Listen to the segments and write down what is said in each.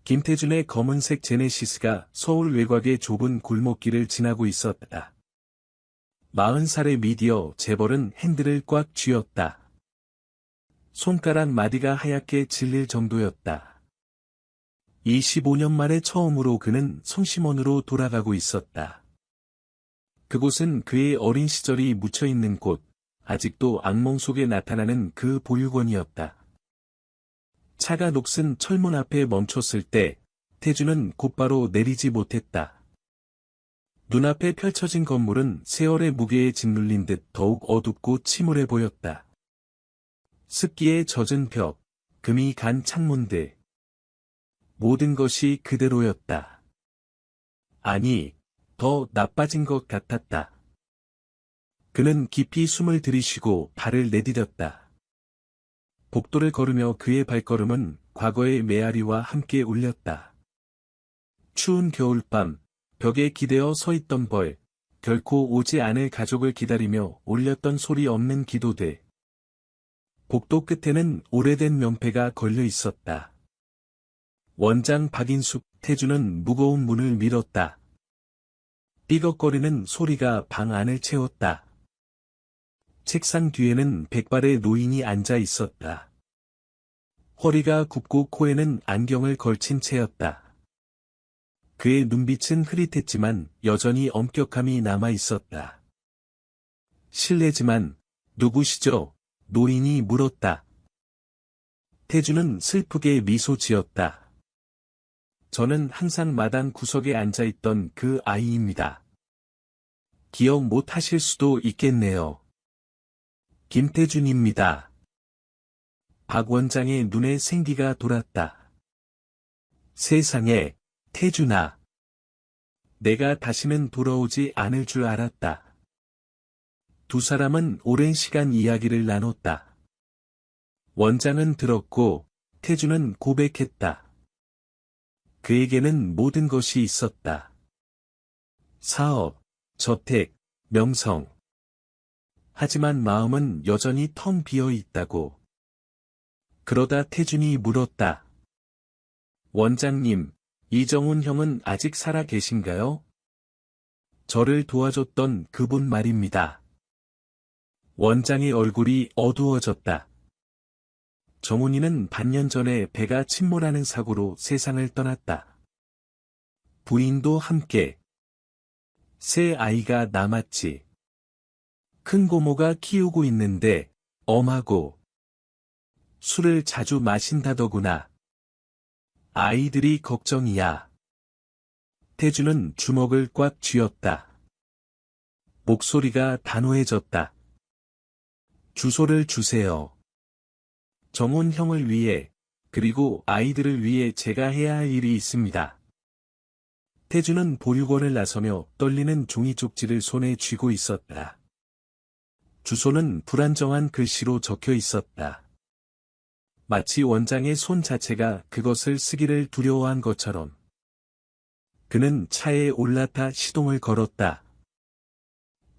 김태준의 검은색 제네시스가 서울 외곽의 좁은 골목길을 지나고 있었다. 40살의 미디어 재벌은 핸들을 꽉 쥐었다. 손가락 마디가 하얗게 질릴 정도였다. 25년 만에 처음으로 그는 성심원으로 돌아가고 있었다. 그곳은 그의 어린 시절이 묻혀있는 곳, 아직도 악몽 속에 나타나는 그 보육원이었다. 차가 녹슨 철문 앞에 멈췄을 때 태준은 곧바로 내리지 못했다. 눈앞에 펼쳐진 건물은 세월의 무게에 짓눌린 듯 더욱 어둡고 침울해 보였다. 습기에 젖은 벽, 금이 간 창문들. 모든 것이 그대로였다. 아니, 더 나빠진 것 같았다. 그는 깊이 숨을 들이쉬고 발을 내디뎠다. 복도를 걸으며 그의 발걸음은 과거의 메아리와 함께 울렸다. 추운 겨울밤, 벽에 기대어 서 있던 벌, 결코 오지 않을 가족을 기다리며 올렸던 소리 없는 기도들. 복도 끝에는 오래된 명패가 걸려 있었다. 원장 박인숙. 태준은 무거운 문을 밀었다. 삐걱거리는 소리가 방 안을 채웠다. 책상 뒤에는 백발의 노인이 앉아 있었다. 허리가 굽고 코에는 안경을 걸친 채였다. 그의 눈빛은 흐릿했지만 여전히 엄격함이 남아 있었다. 실례지만 누구시죠? 노인이 물었다. 태준은 슬프게 미소 지었다. 저는 항상 마당 구석에 앉아있던 그 아이입니다. 기억 못 하실 수도 있겠네요. 김태준입니다. 박 원장의 눈에 생기가 돌았다. 세상에, 태준아. 내가 다시는 돌아오지 않을 줄 알았다. 두 사람은 오랜 시간 이야기를 나눴다. 원장은 들었고, 태준은 고백했다. 그에게는 모든 것이 있었다. 사업, 저택, 명성. 하지만 마음은 여전히 텅 비어 있다고. 그러다 태준이 물었다. 원장님, 이정훈 형은 아직 살아 계신가요? 저를 도와줬던 그분 말입니다. 원장의 얼굴이 어두워졌다. 정훈이는 반년 전에 배가 침몰하는 사고로 세상을 떠났다. 부인도 함께. 새 아이가 남았지. 큰 고모가 키우고 있는데, 엄하고. 술을 자주 마신다더구나. 아이들이 걱정이야. 태준은 주먹을 꽉 쥐었다. 목소리가 단호해졌다. 주소를 주세요. 정훈 형을 위해, 그리고 아이들을 위해 제가 해야 할 일이 있습니다. 태준은 보육원을 나서며 떨리는 종이 쪽지를 손에 쥐고 있었다. 주소는 불안정한 글씨로 적혀 있었다. 마치 원장의 손 자체가 그것을 쓰기를 두려워한 것처럼. 그는 차에 올라타 시동을 걸었다.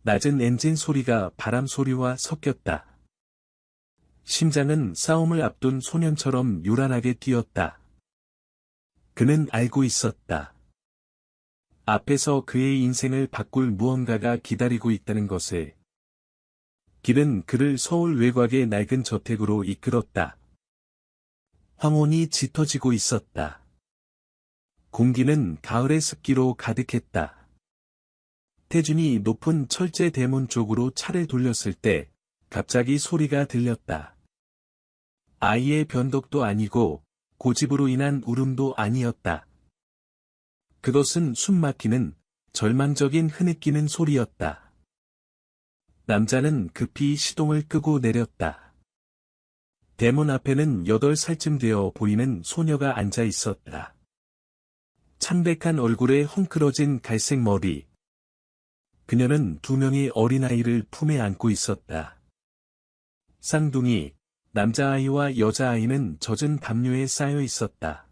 낮은 엔진 소리가 바람 소리와 섞였다. 심장은 싸움을 앞둔 소년처럼 요란하게 뛰었다. 그는 알고 있었다. 앞에서 그의 인생을 바꿀 무언가가 기다리고 있다는 것을. 길은 그를 서울 외곽의 낡은 저택으로 이끌었다. 황혼이 짙어지고 있었다. 공기는 가을의 습기로 가득했다. 태준이 높은 철제 대문 쪽으로 차를 돌렸을 때 갑자기 소리가 들렸다. 아이의 변덕도 아니고 고집으로 인한 울음도 아니었다. 그것은 숨막히는 절망적인 흐느끼는 소리였다. 남자는 급히 시동을 끄고 내렸다. 대문 앞에는 8살쯤 되어 보이는 소녀가 앉아 있었다. 창백한 얼굴에 헝클어진 갈색 머리. 그녀는 2명의 어린아이를 품에 안고 있었다. 쌍둥이, 남자아이와 여자아이는 젖은 담요에 쌓여 있었다.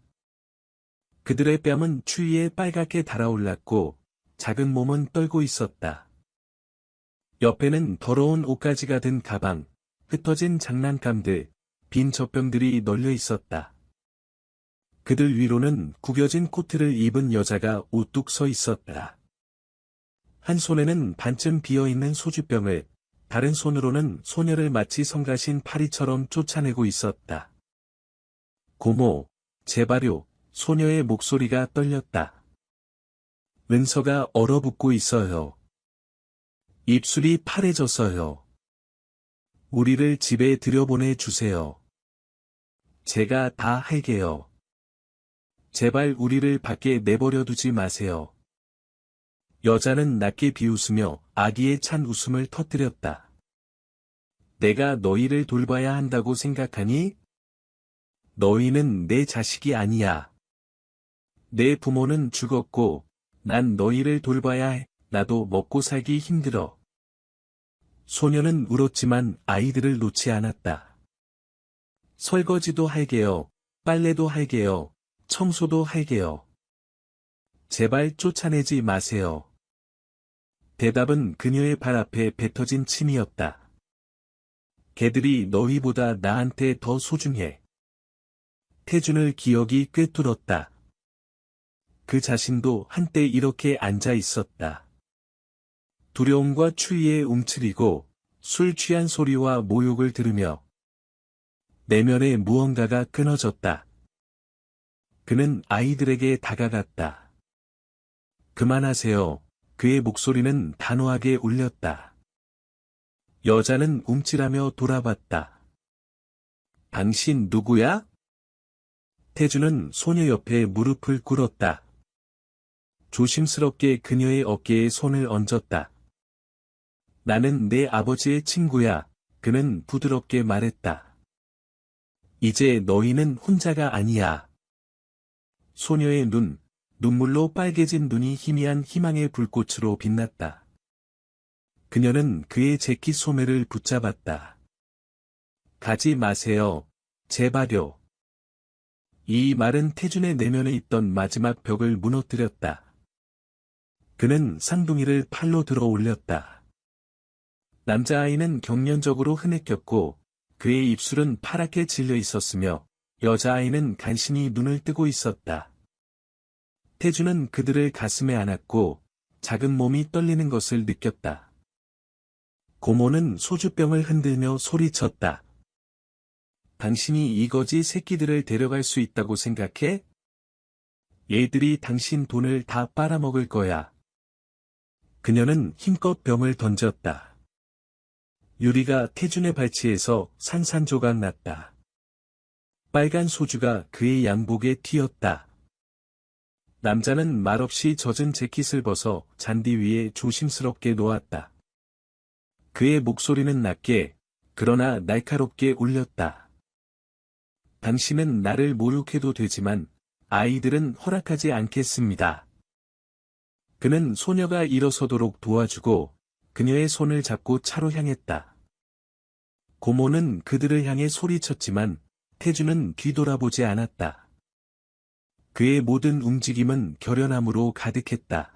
그들의 뺨은 추위에 빨갛게 달아올랐고, 작은 몸은 떨고 있었다. 옆에는 더러운 옷가지가 든 가방, 흩어진 장난감들, 빈 젖병들이 널려 있었다. 그들 위로는 구겨진 코트를 입은 여자가 우뚝 서 있었다. 한 손에는 반쯤 비어있는 소주병을, 다른 손으로는 소녀를 마치 성가신 파리처럼 쫓아내고 있었다. 고모, 제발요, 소녀의 목소리가 떨렸다. 은서가 얼어붙고 있어요. 입술이 파래졌어요. 우리를 집에 들여보내 주세요. 제가 다 할게요. 제발 우리를 밖에 내버려 두지 마세요. 여자는 낮게 비웃으며 아기의 찬 웃음을 터뜨렸다. 내가 너희를 돌봐야 한다고 생각하니? 너희는 내 자식이 아니야. 내 부모는 죽었고, 난 너희를 돌봐야 해. 나도 먹고 살기 힘들어. 소녀는 울었지만 아이들을 놓지 않았다. 설거지도 할게요. 빨래도 할게요. 청소도 할게요. 제발 쫓아내지 마세요. 대답은 그녀의 발 앞에 뱉어진 침이었다. 걔들이 너희보다 나한테 더 소중해. 태준을 기억이 꿰뚫었다. 그 자신도 한때 이렇게 앉아 있었다. 두려움과 추위에 움츠리고 술 취한 소리와 모욕을 들으며 내면의 무언가가 끊어졌다. 그는 아이들에게 다가갔다. 그만하세요. 그의 목소리는 단호하게 울렸다. 여자는 움찔하며 돌아봤다. 당신 누구야? 태주는 소녀 옆에 무릎을 꿇었다. 조심스럽게 그녀의 어깨에 손을 얹었다. 나는 내 아버지의 친구야. 그는 부드럽게 말했다. 이제 너희는 혼자가 아니야. 소녀의 눈물로 빨개진 눈이 희미한 희망의 불꽃으로 빛났다. 그녀는 그의 재킷 소매를 붙잡았다. 가지 마세요. 제발요. 이 말은 태준의 내면에 있던 마지막 벽을 무너뜨렸다. 그는 쌍둥이를 팔로 들어 올렸다. 남자아이는 경련적으로 흐느꼈고 그의 입술은 파랗게 질려 있었으며 여자아이는 간신히 눈을 뜨고 있었다. 태주는 그들을 가슴에 안았고 작은 몸이 떨리는 것을 느꼈다. 고모는 소주병을 흔들며 소리쳤다. 당신이 이 거지 새끼들을 데려갈 수 있다고 생각해? 얘들이 당신 돈을 다 빨아먹을 거야. 그녀는 힘껏 병을 던졌다. 유리가 태준의 발치에서 산산조각 났다. 빨간 소주가 그의 양복에 튀었다. 남자는 말없이 젖은 재킷을 벗어 잔디 위에 조심스럽게 놓았다. 그의 목소리는 낮게, 그러나 날카롭게 울렸다. 당신은 나를 모욕해도 되지만, 아이들은 허락하지 않겠습니다. 그는 소녀가 일어서도록 도와주고, 그녀의 손을 잡고 차로 향했다. 고모는 그들을 향해 소리쳤지만, 태주는 뒤돌아보지 않았다. 그의 모든 움직임은 결연함으로 가득했다.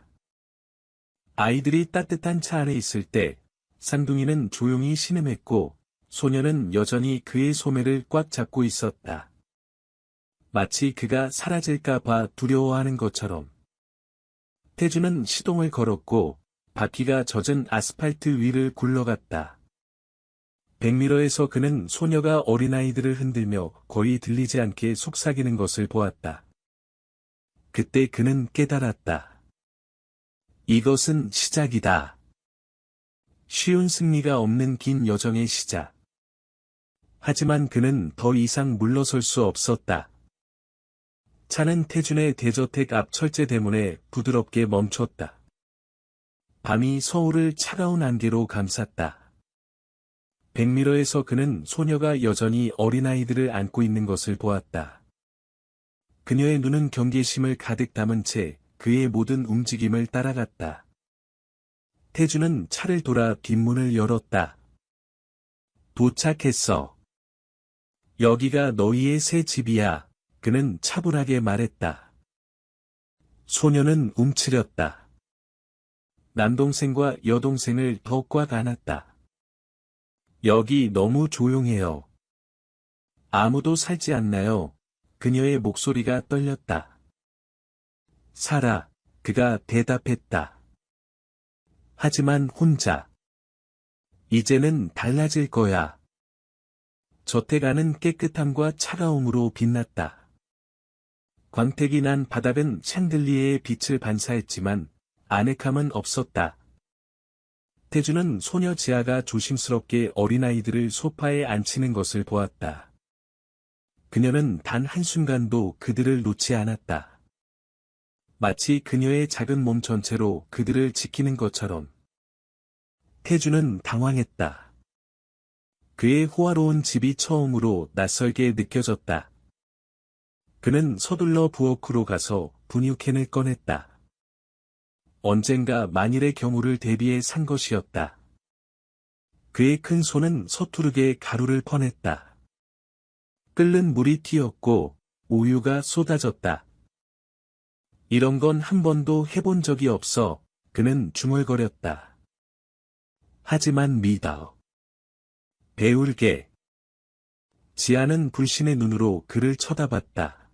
아이들이 따뜻한 차 안에 있을 때, 쌍둥이는 조용히 신음했고, 소녀는 여전히 그의 소매를 꽉 잡고 있었다. 마치 그가 사라질까 봐 두려워하는 것처럼. 태주는 시동을 걸었고, 바퀴가 젖은 아스팔트 위를 굴러갔다. 백미러에서 그는 소녀가 어린아이들을 흔들며 거의 들리지 않게 속삭이는 것을 보았다. 그때 그는 깨달았다. 이것은 시작이다. 쉬운 승리가 없는 긴 여정의 시작. 하지만 그는 더 이상 물러설 수 없었다. 차는 태준의 대저택 앞 철제 대문에 부드럽게 멈췄다. 밤이 서울을 차가운 안개로 감쌌다. 백미러에서 그는 소녀가 여전히 어린아이들을 안고 있는 것을 보았다. 그녀의 눈은 경계심을 가득 담은 채 그의 모든 움직임을 따라갔다. 태준은 차를 돌아 뒷문을 열었다. 도착했어. 여기가 너희의 새 집이야. 그는 차분하게 말했다. 소녀는 움츠렸다. 남동생과 여동생을 더 꽉 안았다. 여기 너무 조용해요. 아무도 살지 않나요? 그녀의 목소리가 떨렸다. 살아, 그가 대답했다. 하지만 혼자. 이제는 달라질 거야. 저택 안은 깨끗함과 차가움으로 빛났다. 광택이 난 바닥은 샹들리에의 빛을 반사했지만 아늑함은 없었다. 태주는 소녀 지아가 조심스럽게 어린아이들을 소파에 앉히는 것을 보았다. 그녀는 단 한순간도 그들을 놓지 않았다. 마치 그녀의 작은 몸 전체로 그들을 지키는 것처럼. 태주는 당황했다. 그의 호화로운 집이 처음으로 낯설게 느껴졌다. 그는 서둘러 부엌으로 가서 분유캔을 꺼냈다. 언젠가 만일의 경우를 대비해 산 것이었다. 그의 큰 손은 서투르게 가루를 퍼냈다. 끓는 물이 튀었고 우유가 쏟아졌다. 이런 건 한 번도 해본 적이 없어. 그는 중얼거렸다. 하지만 믿어. 배울게. 지아는 불신의 눈으로 그를 쳐다봤다.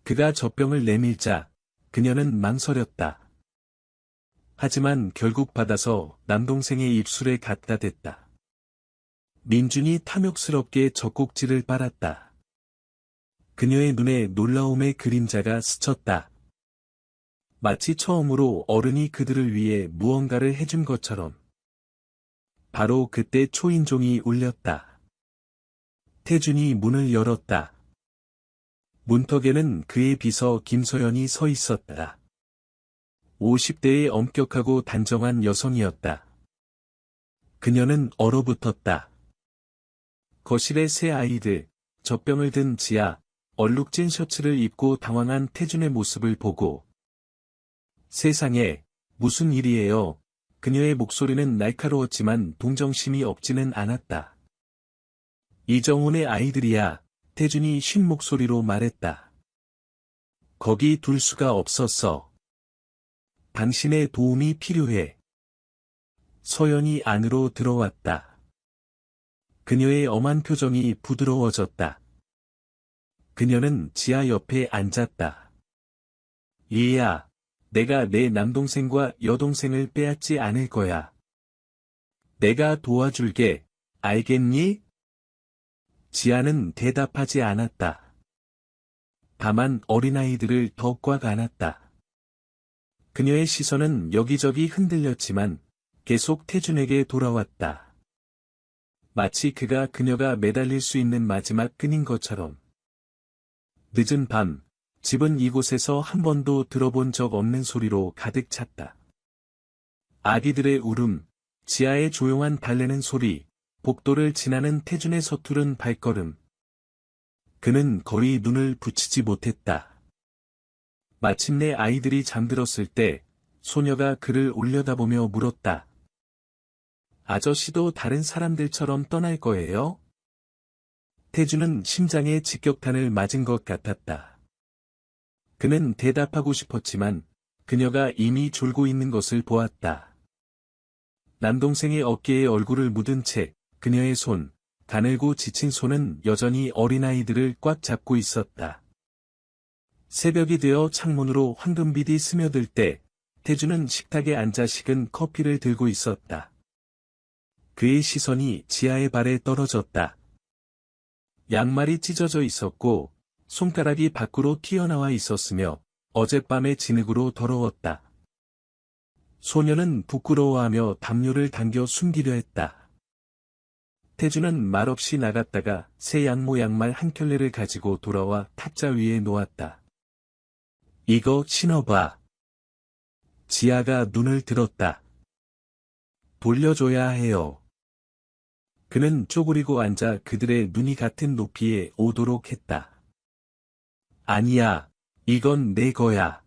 그가 젖병을 내밀자 그녀는 망설였다. 하지만 결국 받아서 남동생의 입술에 갖다 댔다. 민준이 탐욕스럽게 젖꼭지를 빨았다. 그녀의 눈에 놀라움의 그림자가 스쳤다. 마치 처음으로 어른이 그들을 위해 무언가를 해준 것처럼. 바로 그때 초인종이 울렸다. 태준이 문을 열었다. 문턱에는 그의 비서 김소연이 서 있었다. 50대의 엄격하고 단정한 여성이었다. 그녀는 얼어붙었다. 거실의 세 아이들, 젖병을 든 지아, 얼룩진 셔츠를 입고 당황한 태준의 모습을 보고 세상에, 무슨 일이에요? 그녀의 목소리는 날카로웠지만 동정심이 없지는 않았다. 이정훈의 아이들이야, 태준이 쉰 목소리로 말했다. 거기 둘 수가 없었어. 당신의 도움이 필요해. 서연이 안으로 들어왔다. 그녀의 엄한 표정이 부드러워졌다. 그녀는 지아 옆에 앉았다. 얘야, 내가 내 남동생과 여동생을 빼앗지 않을 거야. 내가 도와줄게, 알겠니? 지아는 대답하지 않았다. 다만 어린아이들을 더 꽉 안았다. 그녀의 시선은 여기저기 흔들렸지만 계속 태준에게 돌아왔다. 마치 그녀가 매달릴 수 있는 마지막 끈인 것처럼. 늦은 밤, 집은 이곳에서 한 번도 들어본 적 없는 소리로 가득 찼다. 아기들의 울음, 지하의 조용한 달래는 소리, 복도를 지나는 태준의 서투른 발걸음. 그는 거의 눈을 붙이지 못했다. 마침내 아이들이 잠들었을 때 소녀가 그를 올려다보며 물었다. 아저씨도 다른 사람들처럼 떠날 거예요? 태준은 심장에 직격탄을 맞은 것 같았다. 그는 대답하고 싶었지만 그녀가 이미 졸고 있는 것을 보았다. 남동생의 어깨에 얼굴을 묻은 채 그녀의 손, 가늘고 지친 손은 여전히 어린아이들을 꽉 잡고 있었다. 새벽이 되어 창문으로 황금빛이 스며들 때 태준은 식탁에 앉아 식은 커피를 들고 있었다. 그의 시선이 지아의 발에 떨어졌다. 양말이 찢어져 있었고 손가락이 밖으로 튀어나와 있었으며 어젯밤의 진흙으로 더러웠다. 소녀는 부끄러워하며 담요를 당겨 숨기려 했다. 태준은 말없이 나갔다가 새 양모 양말 한 켤레를 가지고 돌아와 탁자 위에 놓았다. 이거 신어봐. 지아가 눈을 들었다. 돌려줘야 해요. 그는 쪼그리고 앉아 그들의 눈이 같은 높이에 오도록 했다. 아니야, 이건 내 거야.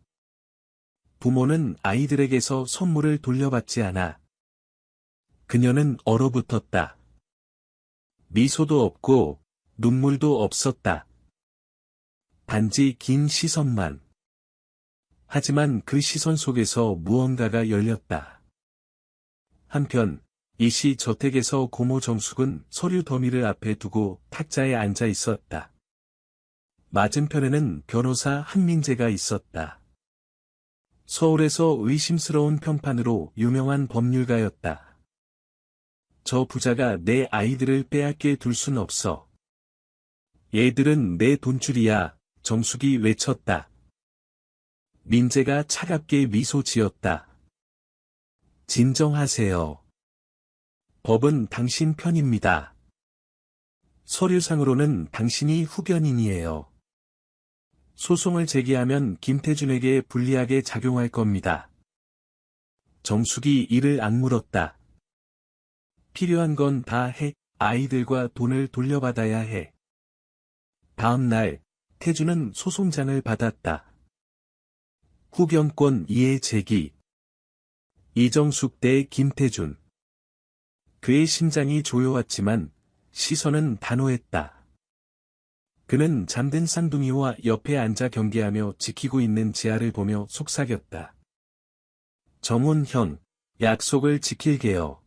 부모는 아이들에게서 선물을 돌려받지 않아. 그녀는 얼어붙었다. 미소도 없고 눈물도 없었다. 단지 긴 시선만. 하지만 그 시선 속에서 무언가가 열렸다. 한편 이 시 저택에서 고모 정숙은 서류 더미를 앞에 두고 탁자에 앉아 있었다. 맞은편에는 변호사 한민재가 있었다. 서울에서 의심스러운 평판으로 유명한 법률가였다. 저 부자가 내 아이들을 빼앗게 둘 순 없어. 얘들은 내 돈줄이야, 정숙이 외쳤다. 민재가 차갑게 미소 지었다. 진정하세요. 법은 당신 편입니다. 서류상으로는 당신이 후견인이에요. 소송을 제기하면 김태준에게 불리하게 작용할 겁니다. 정숙이 이를 악물었다. 필요한 건 다 해. 아이들과 돈을 돌려받아야 해. 다음 날, 태준은 소송장을 받았다. 후견권 이해 제기. 이정숙 대 김태준. 그의 심장이 조여왔지만 시선은 단호했다. 그는 잠든 쌍둥이와 옆에 앉아 경계하며 지키고 있는 지아를 보며 속삭였다. 정훈 형, 약속을 지킬게요.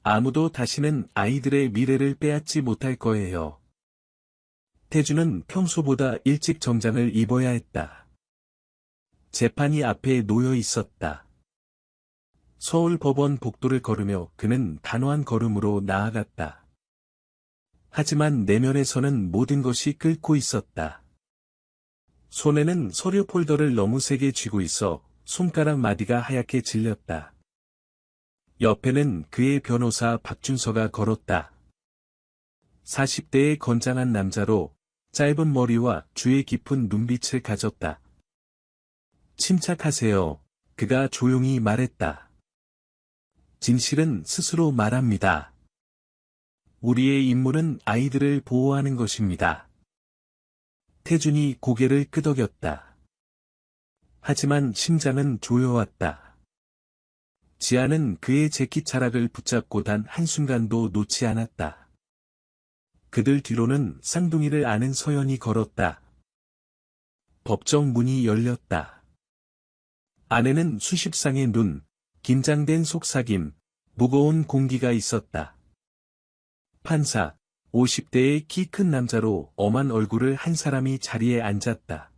아무도 다시는 아이들의 미래를 빼앗지 못할 거예요. 태준은 평소보다 일찍 정장을 입어야 했다. 재판이 앞에 놓여 있었다. 서울 법원 복도를 걸으며 그는 단호한 걸음으로 나아갔다. 하지만 내면에서는 모든 것이 끓고 있었다. 손에는 서류 폴더를 너무 세게 쥐고 있어 손가락 마디가 하얗게 질렸다. 옆에는 그의 변호사 박준서가 걸었다. 40대의 건장한 남자로 짧은 머리와 주의 깊은 눈빛을 가졌다. 침착하세요. 그가 조용히 말했다. 진실은 스스로 말합니다. 우리의 임무는 아이들을 보호하는 것입니다. 태준이 고개를 끄덕였다. 하지만 심장은 조여왔다. 지아는 그의 재킷 자락을 붙잡고 단 한순간도 놓지 않았다. 그들 뒤로는 쌍둥이를 아는 서연이 걸었다. 법정 문이 열렸다. 안에는 수십 쌍의 눈, 긴장된 속삭임, 무거운 공기가 있었다. 판사, 50대의 키 큰 남자로 엄한 얼굴을 한 사람이 자리에 앉았다.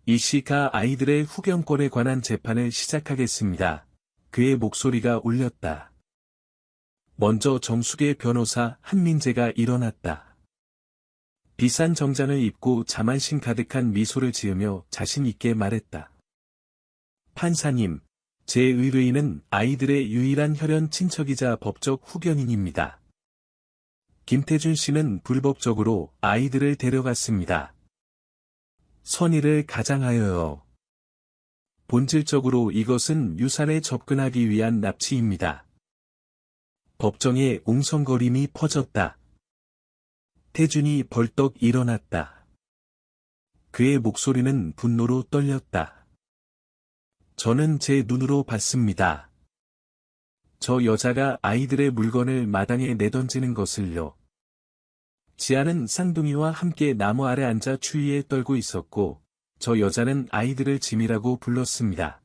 이 씨가 아이들의 후견권에 관한 재판을 시작하겠습니다. 그의 목소리가 울렸다. 먼저 정숙의 변호사 한민재가 일어났다. 비싼 정장을 입고 자만심 가득한 미소를 지으며 자신 있게 말했다. 판사님, 제 의뢰인은 아이들의 유일한 혈연 친척이자 법적 후견인입니다. 김태준 씨는 불법적으로 아이들을 데려갔습니다. 선의를 가장하여요. 본질적으로 이것은 유산에 접근하기 위한 납치입니다. 법정에 웅성거림이 퍼졌다. 태준이 벌떡 일어났다. 그의 목소리는 분노로 떨렸다. 저는 제 눈으로 봤습니다. 저 여자가 아이들의 물건을 마당에 내던지는 것을요. 지아는 쌍둥이와 함께 나무 아래 앉아 추위에 떨고 있었고, 저 여자는 아이들을 짐이라고 불렀습니다.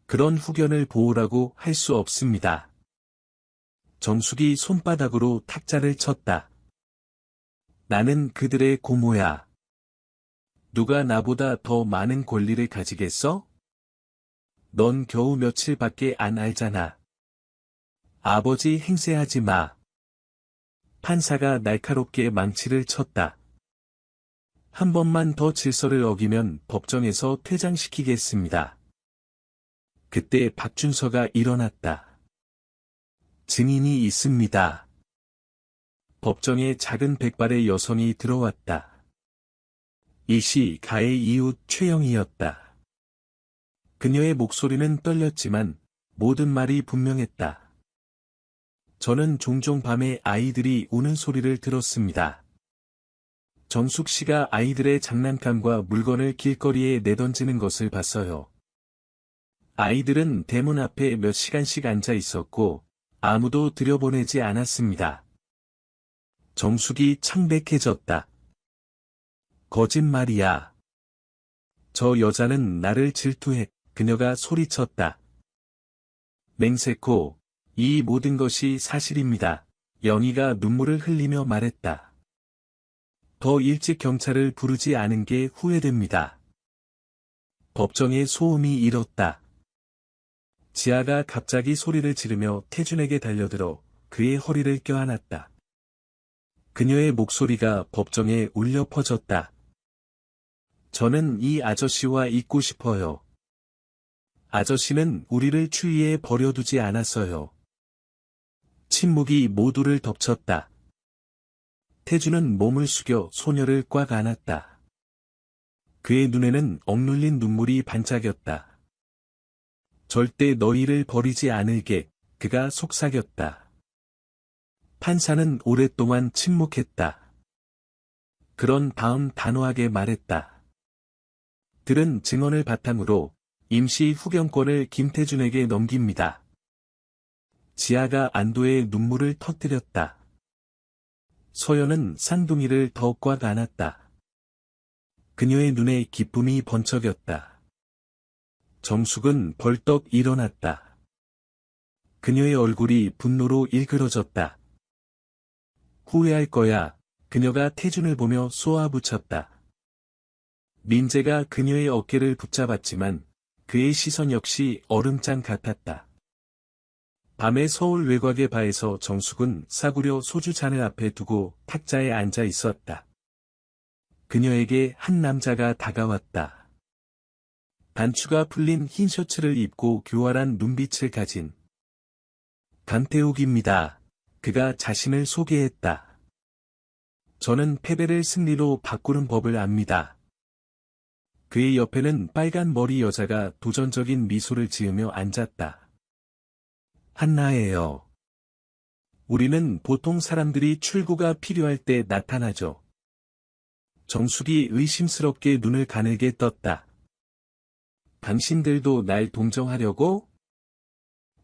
그런 후견을 보호라고 할 수 없습니다. 정숙이 손바닥으로 탁자를 쳤다. 나는 그들의 고모야. 누가 나보다 더 많은 권리를 가지겠어? 넌 겨우 며칠밖에 안 알잖아. 아버지 행세하지 마. 판사가 날카롭게 망치를 쳤다. 한 번만 더 질서를 어기면 법정에서 퇴장시키겠습니다. 그때 박준서가 일어났다. 증인이 있습니다. 법정에 작은 백발의 여성이 들어왔다. 이 씨 가의 이웃 최영이었다. 그녀의 목소리는 떨렸지만 모든 말이 분명했다. 저는 종종 밤에 아이들이 우는 소리를 들었습니다. 정숙 씨가 아이들의 장난감과 물건을 길거리에 내던지는 것을 봤어요. 아이들은 대문 앞에 몇 시간씩 앉아 있었고 아무도 들여보내지 않았습니다. 정숙이 창백해졌다. 거짓말이야. 저 여자는 나를 질투해. 그녀가 소리쳤다. 맹세코, 이 모든 것이 사실입니다. 영희가 눈물을 흘리며 말했다. 더 일찍 경찰을 부르지 않은 게 후회됩니다. 법정에 소음이 일었다. 지아가 갑자기 소리를 지르며 태준에게 달려들어 그의 허리를 껴안았다. 그녀의 목소리가 법정에 울려 퍼졌다. 저는 이 아저씨와 있고 싶어요. 아저씨는 우리를 추위에 버려두지 않았어요. 침묵이 모두를 덮쳤다. 태준은 몸을 숙여 소녀를 꽉 안았다. 그의 눈에는 억눌린 눈물이 반짝였다. 절대 너희를 버리지 않을게, 그가 속삭였다. 판사는 오랫동안 침묵했다. 그런 다음 단호하게 말했다. 들은 증언을 바탕으로 임시 후견권을 김태준에게 넘깁니다. 지아가 안도의 눈물을 터뜨렸다. 서연은 쌍둥이를 더 꽉 안았다. 그녀의 눈에 기쁨이 번쩍였다. 정숙은 벌떡 일어났다. 그녀의 얼굴이 분노로 일그러졌다. 후회할 거야, 그녀가 태준을 보며 쏘아붙였다. 민재가 그녀의 어깨를 붙잡았지만 그의 시선 역시 얼음장 같았다. 밤에 서울 외곽의 바에서 정숙은 싸구려 소주잔을 앞에 두고 탁자에 앉아 있었다. 그녀에게 한 남자가 다가왔다. 단추가 풀린 흰 셔츠를 입고 교활한 눈빛을 가진 강태욱입니다. 그가 자신을 소개했다. 저는 패배를 승리로 바꾸는 법을 압니다. 그의 옆에는 빨간 머리 여자가 도전적인 미소를 지으며 앉았다. 한나예요. 우리는 보통 사람들이 출구가 필요할 때 나타나죠. 정숙이 의심스럽게 눈을 가늘게 떴다. 당신들도 날 동정하려고?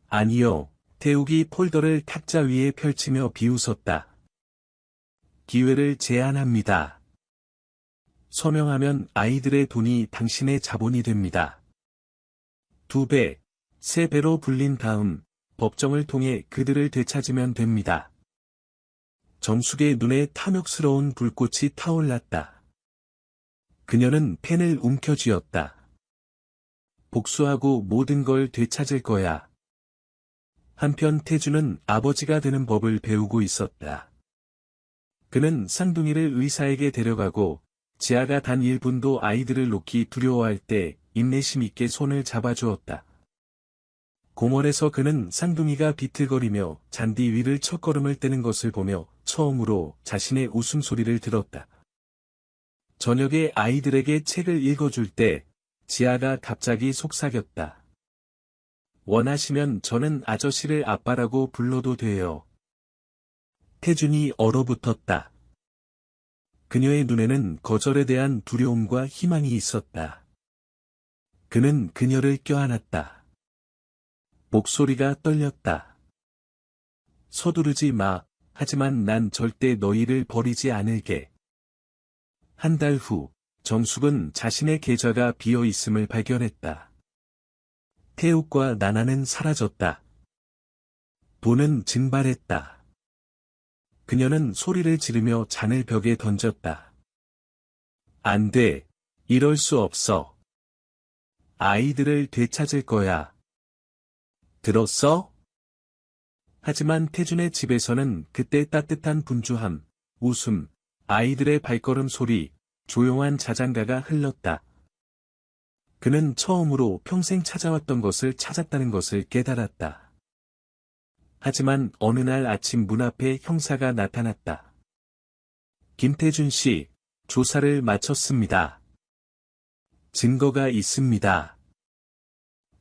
아니요. 태욱이 폴더를 탁자 위에 펼치며 비웃었다. 기회를 제안합니다. 서명하면 아이들의 돈이 당신의 자본이 됩니다. 2배, 3배로 불린 다음 법정을 통해 그들을 되찾으면 됩니다. 정숙의 눈에 탐욕스러운 불꽃이 타올랐다. 그녀는 펜을 움켜쥐었다. 복수하고 모든 걸 되찾을 거야. 한편 태준은 아버지가 되는 법을 배우고 있었다. 그는 쌍둥이를 의사에게 데려가고 지아가 단 1분도 아이들을 놓기 두려워할 때 인내심 있게 손을 잡아주었다. 공원에서 그는 쌍둥이가 비틀거리며 잔디 위를 첫걸음을 떼는 것을 보며 처음으로 자신의 웃음소리를 들었다. 저녁에 아이들에게 책을 읽어줄 때 지아가 갑자기 속삭였다. 원하시면 저는 아저씨를 아빠라고 불러도 돼요. 태준이 얼어붙었다. 그녀의 눈에는 거절에 대한 두려움과 희망이 있었다. 그는 그녀를 껴안았다. 목소리가 떨렸다. 서두르지 마, 하지만 난 절대 너희를 버리지 않을게. 한 달 후, 정숙은 자신의 계좌가 비어 있음을 발견했다. 태욱과 나나는 사라졌다. 돈은 증발했다. 그녀는 소리를 지르며 잔을 벽에 던졌다. 안 돼, 이럴 수 없어. 아이들을 되찾을 거야. 들었어? 하지만 태준의 집에서는 그때 따뜻한 분주함, 웃음, 아이들의 발걸음 소리, 조용한 자장가가 흘렀다. 그는 처음으로 평생 찾아왔던 것을 찾았다는 것을 깨달았다. 하지만 어느 날 아침 문 앞에 형사가 나타났다. 김태준 씨, 조사를 마쳤습니다. 증거가 있습니다.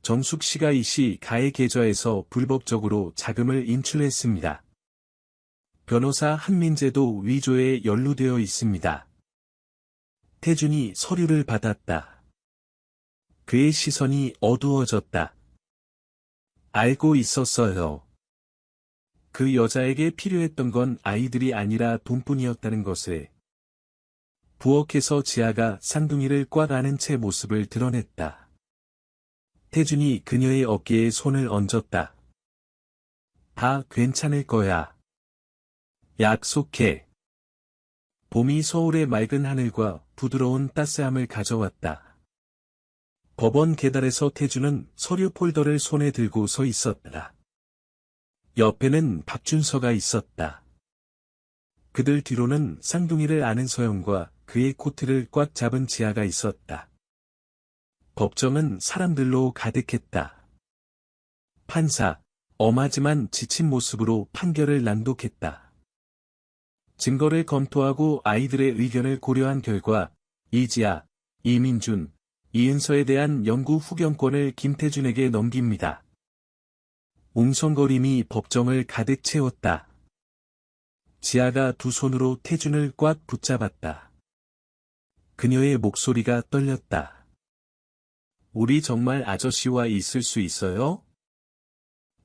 정숙 씨가 이 씨 가의 계좌에서 불법적으로 자금을 인출했습니다. 변호사 한민재도 위조에 연루되어 있습니다. 태준이 서류를 받았다. 그의 시선이 어두워졌다. 알고 있었어요. 그 여자에게 필요했던 건 아이들이 아니라 돈뿐이었다는 것을. 부엌에서 지아가 쌍둥이를 꽉 안은 채 모습을 드러냈다. 태준이 그녀의 어깨에 손을 얹었다. 다 괜찮을 거야. 약속해. 봄이 서울의 맑은 하늘과 부드러운 따스함을 가져왔다. 법원 계단에서 태주는 서류 폴더를 손에 들고 서 있었다. 옆에는 박준서가 있었다. 그들 뒤로는 쌍둥이를 아는 서영과 그의 코트를 꽉 잡은 지아가 있었다. 법정은 사람들로 가득했다. 판사, 엄하지만 지친 모습으로 판결을 낭독했다. 증거를 검토하고 아이들의 의견을 고려한 결과 이지아, 이민준, 이은서에 대한 영구 후견권을 김태준에게 넘깁니다. 웅성거림이 법정을 가득 채웠다. 지아가 두 손으로 태준을 꽉 붙잡았다. 그녀의 목소리가 떨렸다. 우리 정말 아저씨와 있을 수 있어요?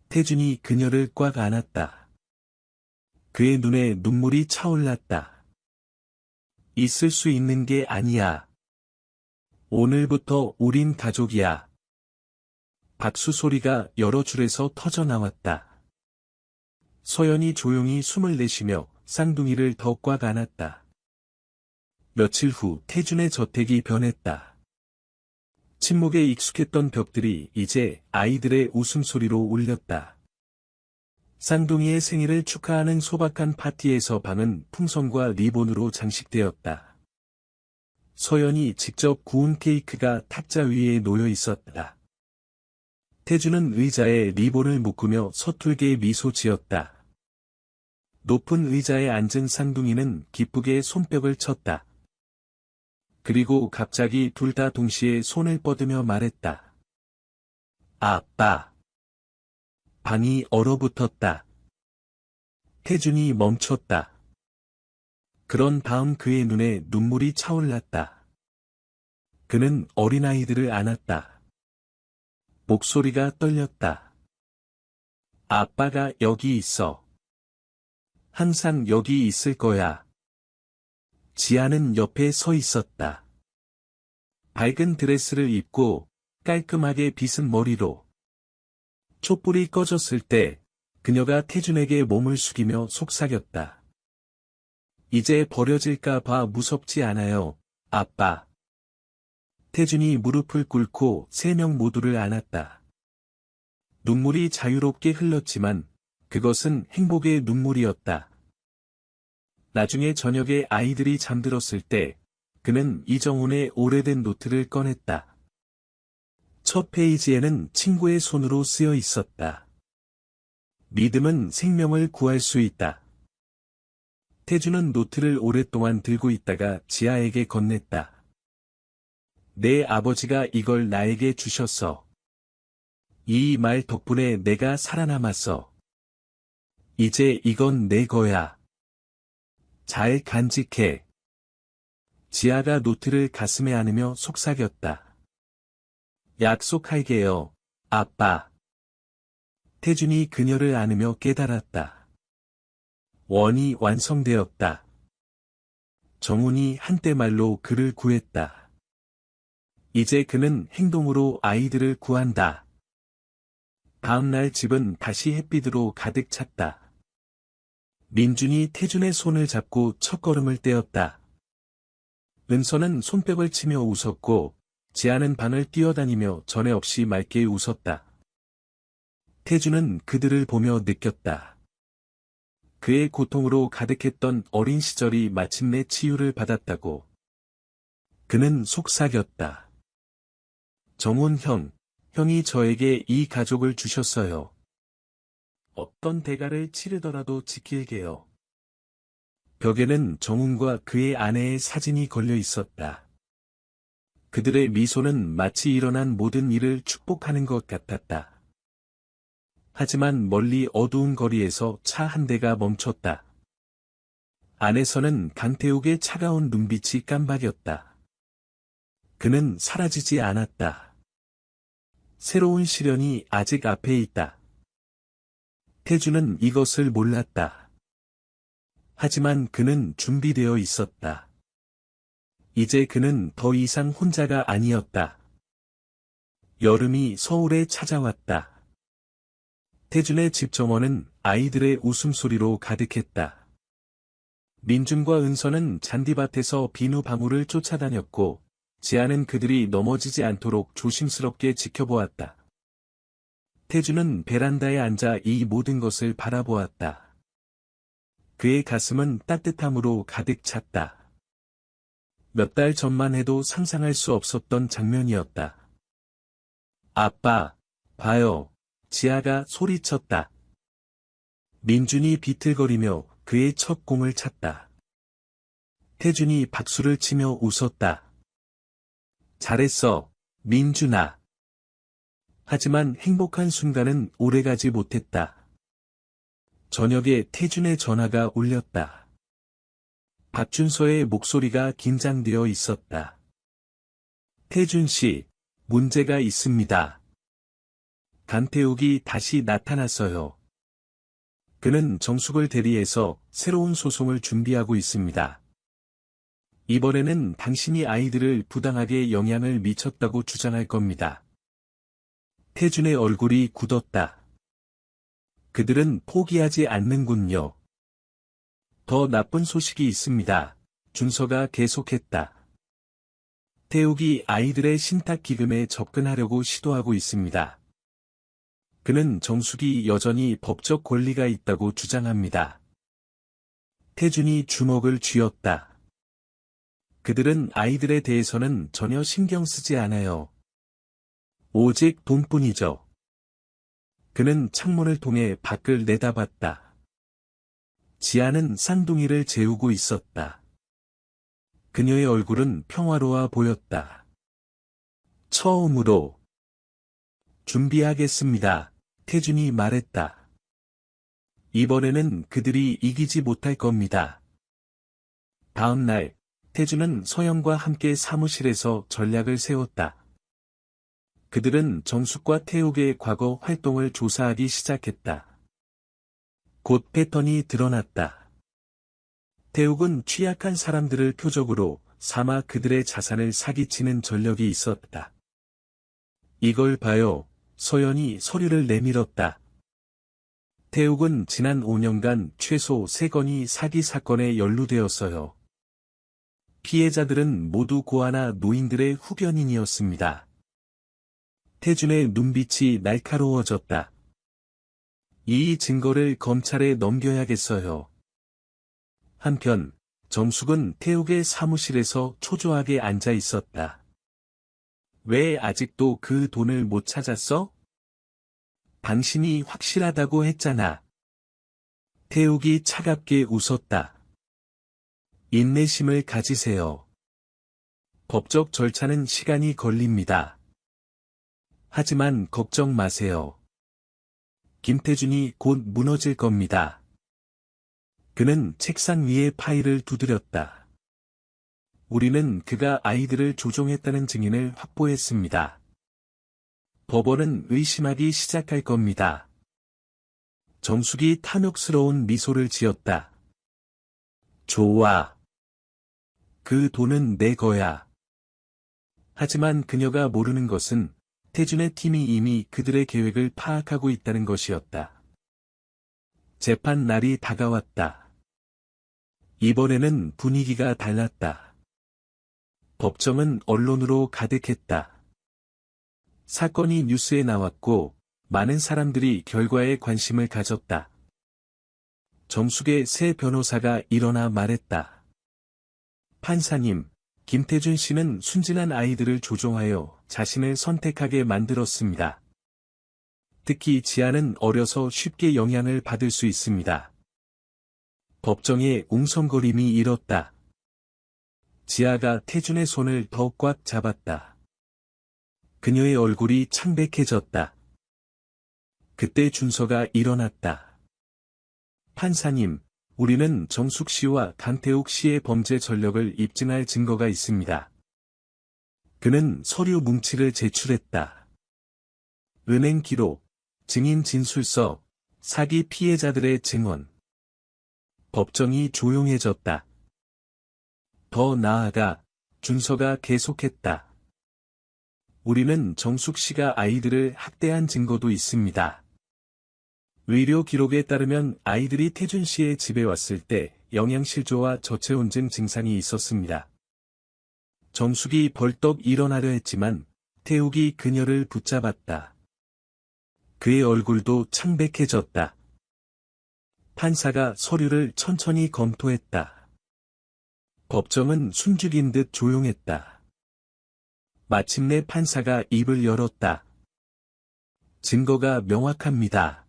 태준이 그녀를 꽉 안았다. 그의 눈에 눈물이 차올랐다. 있을 수 있는 게 아니야. 오늘부터 우린 가족이야. 박수 소리가 여러 줄에서 터져 나왔다. 서연이 조용히 숨을 내쉬며 쌍둥이를 더 꽉 안았다. 며칠 후 태준의 저택이 변했다. 침묵에 익숙했던 벽들이 이제 아이들의 웃음소리로 울렸다. 쌍둥이의 생일을 축하하는 소박한 파티에서 방은 풍선과 리본으로 장식되었다. 서연이 직접 구운 케이크가 탁자 위에 놓여 있었다. 태주는 의자에 리본을 묶으며 서툴게 미소 지었다. 높은 의자에 앉은 쌍둥이는 기쁘게 손뼉을 쳤다. 그리고 갑자기 둘 다 동시에 손을 뻗으며 말했다. 아빠. 방이 얼어붙었다. 태준이 멈췄다. 그런 다음 그의 눈에 눈물이 차올랐다. 그는 어린아이들을 안았다. 목소리가 떨렸다. 아빠가 여기 있어. 항상 여기 있을 거야. 지아는 옆에 서 있었다. 밝은 드레스를 입고 깔끔하게 빗은 머리로. 촛불이 꺼졌을 때 그녀가 태준에게 몸을 숙이며 속삭였다. 이제 버려질까 봐 무섭지 않아요, 아빠. 태준이 무릎을 꿇고 세 명 모두를 안았다. 눈물이 자유롭게 흘렀지만 그것은 행복의 눈물이었다. 나중에 저녁에 아이들이 잠들었을 때 그는 이정훈의 오래된 노트를 꺼냈다. 첫 페이지에는 친구의 손으로 쓰여 있었다. 믿음은 생명을 구할 수 있다. 태준은 노트를 오랫동안 들고 있다가 지아에게 건넸다. 내 아버지가 이걸 나에게 주셨어. 이 말 덕분에 내가 살아남았어. 이제 이건 내 거야. 잘 간직해. 지아가 노트를 가슴에 안으며 속삭였다. 약속할게요, 아빠. 태준이 그녀를 안으며 깨달았다. 원이 완성되었다. 정훈이 한때 말로 그를 구했다. 이제 그는 행동으로 아이들을 구한다. 다음날 집은 다시 햇빛으로 가득 찼다. 민준이 태준의 손을 잡고 첫걸음을 떼었다. 은서는 손뼉을 치며 웃었고 지아는 방을 뛰어다니며 전에 없이 맑게 웃었다. 태준은 그들을 보며 느꼈다. 그의 고통으로 가득했던 어린 시절이 마침내 치유를 받았다고. 그는 속삭였다. 정훈 형, 형이 저에게 이 가족을 주셨어요. 어떤 대가를 치르더라도 지킬게요. 벽에는 정훈과 그의 아내의 사진이 걸려 있었다. 그들의 미소는 마치 일어난 모든 일을 축복하는 것 같았다. 하지만 멀리 어두운 거리에서 차 한 대가 멈췄다. 안에서는 강태욱의 차가운 눈빛이 깜박였다. 그는 사라지지 않았다. 새로운 시련이 아직 앞에 있다. 태준은 이것을 몰랐다. 하지만 그는 준비되어 있었다. 이제 그는 더 이상 혼자가 아니었다. 여름이 서울에 찾아왔다. 태준의 집 정원은 아이들의 웃음소리로 가득했다. 민준과 은서는 잔디밭에서 비누방울을 쫓아다녔고, 지아는 그들이 넘어지지 않도록 조심스럽게 지켜보았다. 태주는 베란다에 앉아 이 모든 것을 바라보았다. 그의 가슴은 따뜻함으로 가득 찼다. 몇 달 전만 해도 상상할 수 없었던 장면이었다. 아빠, 봐요. 지아가 소리쳤다. 민준이 비틀거리며 그의 첫 공을 찼다. 태준이 박수를 치며 웃었다. 잘했어, 민준아. 하지만 행복한 순간은 오래가지 못했다. 저녁에 태준의 전화가 울렸다. 박준서의 목소리가 긴장되어 있었다. 태준 씨, 문제가 있습니다. 강태욱이 다시 나타났어요. 그는 정숙을 대리해서 새로운 소송을 준비하고 있습니다. 이번에는 당신이 아이들을 부당하게 영향을 미쳤다고 주장할 겁니다. 태준의 얼굴이 굳었다. 그들은 포기하지 않는군요. 더 나쁜 소식이 있습니다. 준서가 계속했다. 태욱이 아이들의 신탁기금에 접근하려고 시도하고 있습니다. 그는 정숙이 여전히 법적 권리가 있다고 주장합니다. 태준이 주먹을 쥐었다. 그들은 아이들에 대해서는 전혀 신경 쓰지 않아요. 오직 돈뿐이죠. 그는 창문을 통해 밖을 내다봤다. 지아는 쌍둥이를 재우고 있었다. 그녀의 얼굴은 평화로워 보였다. 처음으로 준비하겠습니다. 태준이 말했다. 이번에는 그들이 이기지 못할 겁니다. 다음 날, 태준은 서영과 함께 사무실에서 전략을 세웠다. 그들은 정숙과 태욱의 과거 활동을 조사하기 시작했다. 곧 패턴이 드러났다. 태욱은 취약한 사람들을 표적으로 삼아 그들의 자산을 사기치는 전력이 있었다. 이걸 봐요. 서연이 서류를 내밀었다. 태욱은 지난 5년간 최소 3건이 사기 사건에 연루되었어요. 피해자들은 모두 고아나 노인들의 후견인이었습니다. 태준의 눈빛이 날카로워졌다. 이 증거를 검찰에 넘겨야겠어요. 한편, 정숙은 태욱의 사무실에서 초조하게 앉아 있었다. 왜 아직도 그 돈을 못 찾았어? 당신이 확실하다고 했잖아. 태욱이 차갑게 웃었다. 인내심을 가지세요. 법적 절차는 시간이 걸립니다. 하지만 걱정 마세요. 김태준이 곧 무너질 겁니다. 그는 책상 위에 파일을 두드렸다. 우리는 그가 아이들을 조종했다는 증인을 확보했습니다. 법원은 의심하기 시작할 겁니다. 정숙이 탐욕스러운 미소를 지었다. 좋아. 그 돈은 내 거야. 하지만 그녀가 모르는 것은 태준의 팀이 이미 그들의 계획을 파악하고 있다는 것이었다. 재판 날이 다가왔다. 이번에는 분위기가 달랐다. 법정은 언론으로 가득했다. 사건이 뉴스에 나왔고 많은 사람들이 결과에 관심을 가졌다. 정숙의 새 변호사가 일어나 말했다. 판사님, 김태준 씨는 순진한 아이들을 조종하여 자신을 선택하게 만들었습니다. 특히 지아는 어려서 쉽게 영향을 받을 수 있습니다. 법정에 웅성거림이 일었다. 지아가 태준의 손을 더 꽉 잡았다. 그녀의 얼굴이 창백해졌다. 그때 준서가 일어났다. 판사님, 우리는 정숙 씨와 강태욱 씨의 범죄 전력을 입증할 증거가 있습니다. 그는 서류 뭉치를 제출했다. 은행 기록, 증인 진술서, 사기 피해자들의 증언. 법정이 조용해졌다. 더 나아가, 준서가 계속했다. 우리는 정숙 씨가 아이들을 학대한 증거도 있습니다. 의료 기록에 따르면 아이들이 태준 씨의 집에 왔을 때 영양실조와 저체온증 증상이 있었습니다. 정숙이 벌떡 일어나려 했지만 태욱이 그녀를 붙잡았다. 그의 얼굴도 창백해졌다. 판사가 서류를 천천히 검토했다. 법정은 숨죽인 듯 조용했다. 마침내 판사가 입을 열었다. 증거가 명확합니다.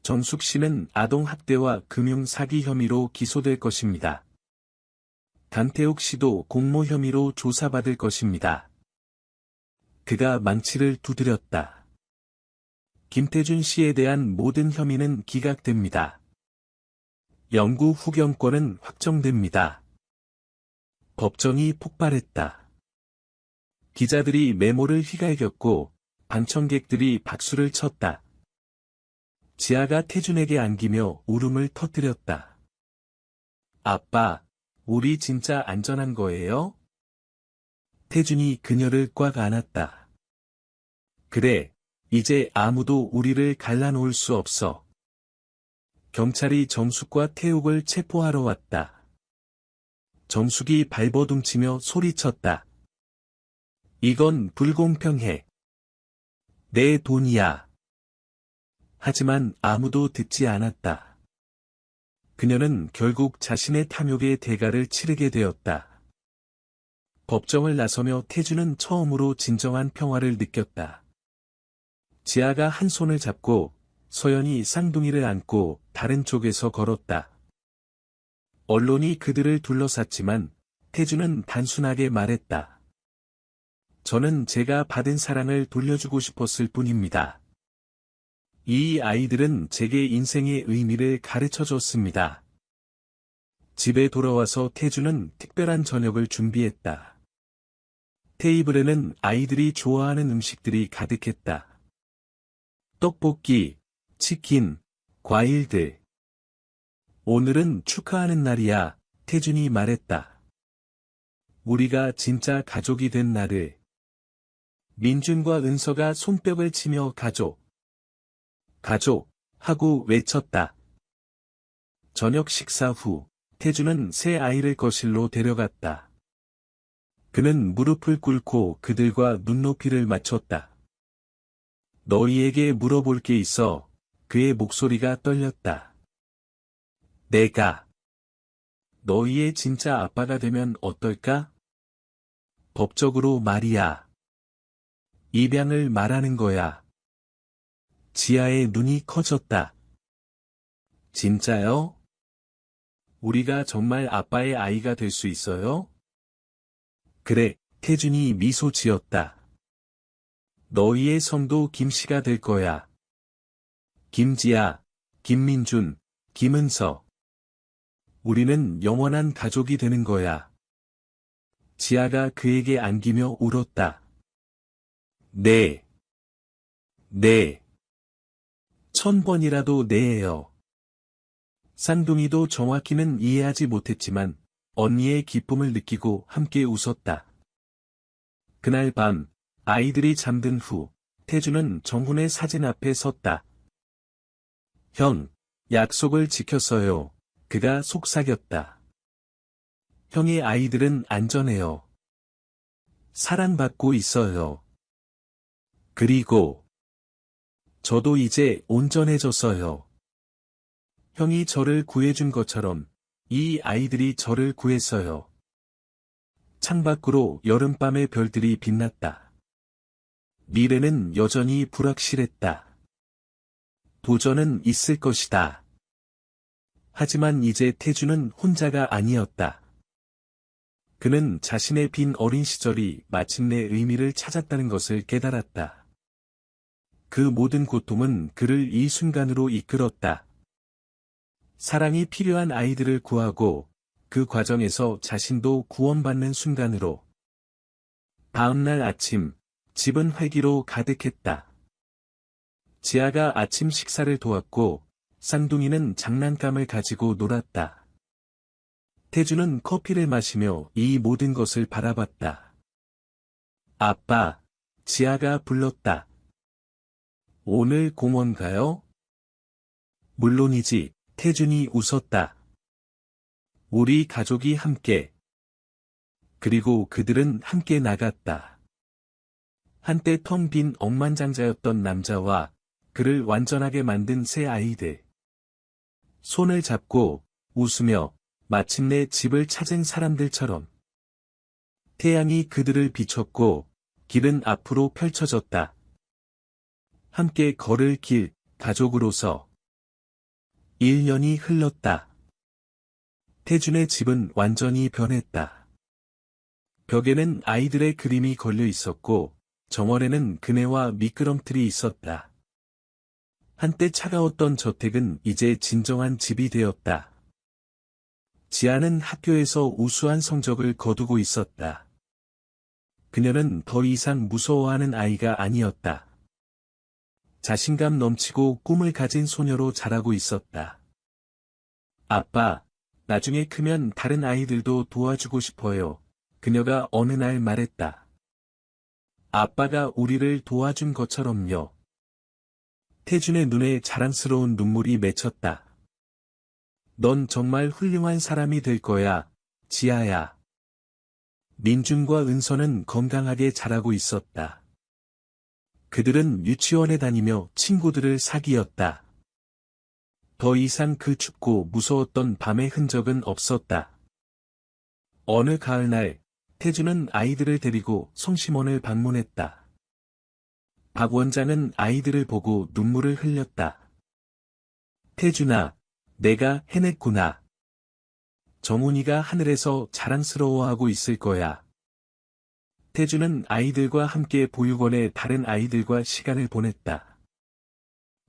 정숙 씨는 아동학대와 금융사기 혐의로 기소될 것입니다. 강태욱 씨도 공모 혐의로 조사받을 것입니다. 그가 망치를 두드렸다. 김태준 씨에 대한 모든 혐의는 기각됩니다. 영구 후견권은 확정됩니다. 법정이 폭발했다. 기자들이 메모를 휘갈겼고 방청객들이 박수를 쳤다. 지아가 태준에게 안기며 울음을 터뜨렸다. 아빠, 우리 진짜 안전한 거예요? 태준이 그녀를 꽉 안았다. 그래, 이제 아무도 우리를 갈라놓을 수 없어. 경찰이 정숙과 태욱을 체포하러 왔다. 정숙이 발버둥치며 소리쳤다. 이건 불공평해. 내 돈이야. 하지만 아무도 듣지 않았다. 그녀는 결국 자신의 탐욕의 대가를 치르게 되었다. 법정을 나서며 태준은 처음으로 진정한 평화를 느꼈다. 지아가 한 손을 잡고 서연이 쌍둥이를 안고 다른 쪽에서 걸었다. 언론이 그들을 둘러쌌지만 태준은 단순하게 말했다. 저는 제가 받은 사랑을 돌려주고 싶었을 뿐입니다. 이 아이들은 제게 인생의 의미를 가르쳐줬습니다. 집에 돌아와서 태준은 특별한 저녁을 준비했다. 테이블에는 아이들이 좋아하는 음식들이 가득했다. 떡볶이, 치킨, 과일들. 오늘은 축하하는 날이야, 태준이 말했다. 우리가 진짜 가족이 된 날을. 민준과 은서가 손뼉을 치며 가족, 하고 외쳤다. 저녁 식사 후, 태준은 새 아이를 거실로 데려갔다. 그는 무릎을 꿇고 그들과 눈높이를 맞췄다. 너희에게 물어볼 게 있어. 그의 목소리가 떨렸다. 내가 너희의 진짜 아빠가 되면 어떨까? 법적으로 말이야. 입양을 말하는 거야. 지아의 눈이 커졌다. 진짜요? 우리가 정말 아빠의 아이가 될 수 있어요? 그래, 태준이 미소 지었다. 너희의 성도 김씨가 될 거야. 김지아, 김민준, 김은서. 우리는 영원한 가족이 되는 거야. 지아가 그에게 안기며 울었다. 네. 1000번이라도 네예요. 쌍둥이도 정확히는 이해하지 못했지만 언니의 기쁨을 느끼고 함께 웃었다. 그날 밤 아이들이 잠든 후 태준은 정훈의 사진 앞에 섰다. 형, 약속을 지켰어요. 그가 속삭였다. 형의 아이들은 안전해요. 사랑받고 있어요. 그리고 저도 이제 온전해졌어요. 형이 저를 구해준 것처럼 이 아이들이 저를 구했어요. 창밖으로 여름밤의 별들이 빛났다. 미래는 여전히 불확실했다. 도전은 있을 것이다. 하지만 이제 태준은 혼자가 아니었다. 그는 자신의 빈 어린 시절이 마침내 의미를 찾았다는 것을 깨달았다. 그 모든 고통은 그를 이 순간으로 이끌었다. 사랑이 필요한 아이들을 구하고 그 과정에서 자신도 구원받는 순간으로. 다음날 아침, 집은 활기로 가득했다. 지아가 아침 식사를 도왔고 쌍둥이는 장난감을 가지고 놀았다. 태준은 커피를 마시며 이 모든 것을 바라봤다. 아빠, 지아가 불렀다. 오늘 공원 가요? 물론이지, 태준이 웃었다. 우리 가족이 함께. 그리고 그들은 함께 나갔다. 한때 텅 빈 억만장자였던 남자와 그를 완전하게 만든 새 아이들. 손을 잡고 웃으며 마침내 집을 찾은 사람들처럼. 태양이 그들을 비췄고 길은 앞으로 펼쳐졌다. 함께 걸을 길, 가족으로서. 1년이 흘렀다. 태준의 집은 완전히 변했다. 벽에는 아이들의 그림이 걸려 있었고 정원에는 그네와 미끄럼틀이 있었다. 한때 차가웠던 저택은 이제 진정한 집이 되었다. 지아는 학교에서 우수한 성적을 거두고 있었다. 그녀는 더 이상 무서워하는 아이가 아니었다. 자신감 넘치고 꿈을 가진 소녀로 자라고 있었다. 아빠, 나중에 크면 다른 아이들도 도와주고 싶어요. 그녀가 어느 날 말했다. 아빠가 우리를 도와준 것처럼요. 태준의 눈에 자랑스러운 눈물이 맺혔다. 넌 정말 훌륭한 사람이 될 거야, 지아야. 민준과 은서는 건강하게 자라고 있었다. 그들은 유치원에 다니며 친구들을 사귀었다. 더 이상 그 춥고 무서웠던 밤의 흔적은 없었다. 어느 가을날, 태준은 아이들을 데리고 성심원을 방문했다. 박 원장은 아이들을 보고 눈물을 흘렸다. 태준아, 내가 해냈구나. 정훈이가 하늘에서 자랑스러워하고 있을 거야. 태준은 아이들과 함께 보육원의 다른 아이들과 시간을 보냈다.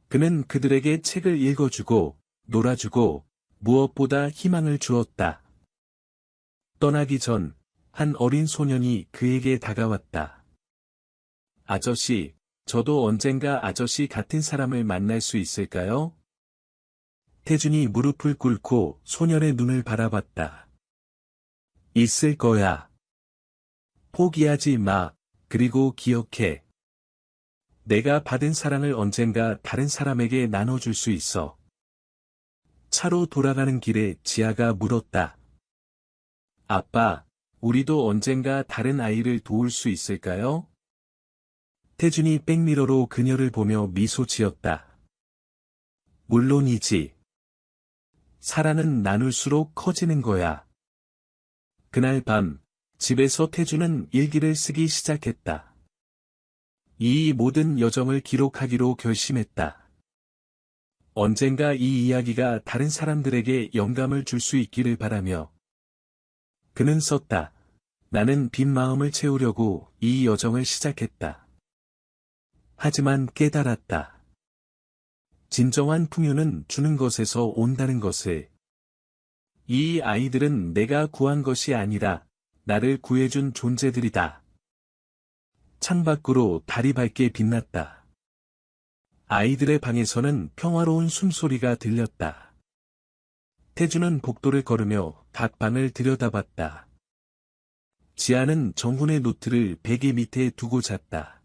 그는 그들에게 책을 읽어주고, 놀아주고, 무엇보다 희망을 주었다. 떠나기 전, 한 어린 소년이 그에게 다가왔다. 아저씨, 저도 언젠가 아저씨 같은 사람을 만날 수 있을까요? 태준이 무릎을 꿇고 소년의 눈을 바라봤다. 있을 거야. 포기하지 마. 그리고 기억해. 내가 받은 사랑을 언젠가 다른 사람에게 나눠줄 수 있어. 차로 돌아가는 길에 지아가 물었다. 아빠, 우리도 언젠가 다른 아이를 도울 수 있을까요? 태준이 백미러로 그녀를 보며 미소 지었다. 물론이지. 사랑은 나눌수록 커지는 거야. 그날 밤, 집에서 태준은 일기를 쓰기 시작했다. 이 모든 여정을 기록하기로 결심했다. 언젠가 이 이야기가 다른 사람들에게 영감을 줄 수 있기를 바라며. 그는 썼다. 나는 빈 마음을 채우려고 이 여정을 시작했다. 하지만 깨달았다. 진정한 풍요는 주는 것에서 온다는 것을. 이 아이들은 내가 구한 것이 아니라 나를 구해준 존재들이다. 창밖으로 달이 밝게 빛났다. 아이들의 방에서는 평화로운 숨소리가 들렸다. 태준은 복도를 걸으며 닭방을 들여다봤다. 지아는 정훈의 노트를 베개 밑에 두고 잤다.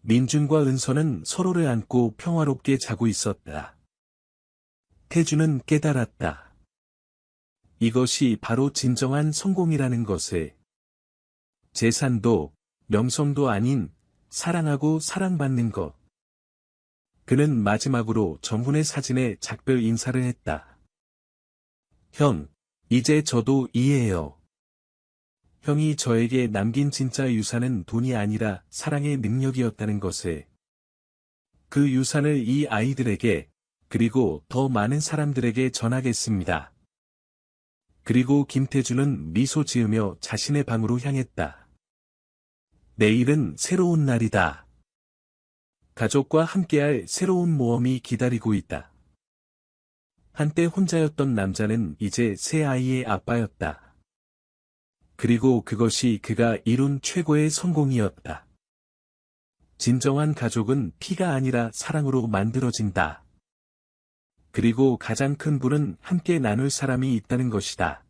민준과 은서는 서로를 안고 평화롭게 자고 있었다. 태준은 깨달았다. 이것이 바로 진정한 성공이라는 것을. 재산도, 명성도 아닌 사랑하고 사랑받는 것. 그는 마지막으로 정훈의 사진에 작별 인사를 했다. 형, 이제 저도 이해해요. 형이 저에게 남긴 진짜 유산은 돈이 아니라 사랑의 능력이었다는 것을. 그 유산을 이 아이들에게, 그리고 더 많은 사람들에게 전하겠습니다. 그리고 김태준은 미소 지으며 자신의 방으로 향했다. 내일은 새로운 날이다. 가족과 함께할 새로운 모험이 기다리고 있다. 한때 혼자였던 남자는 이제 새 아이의 아빠였다. 그리고 그것이 그가 이룬 최고의 성공이었다. 진정한 가족은 피가 아니라 사랑으로 만들어진다. 그리고 가장 큰 부는 함께 나눌 사람이 있다는 것이다.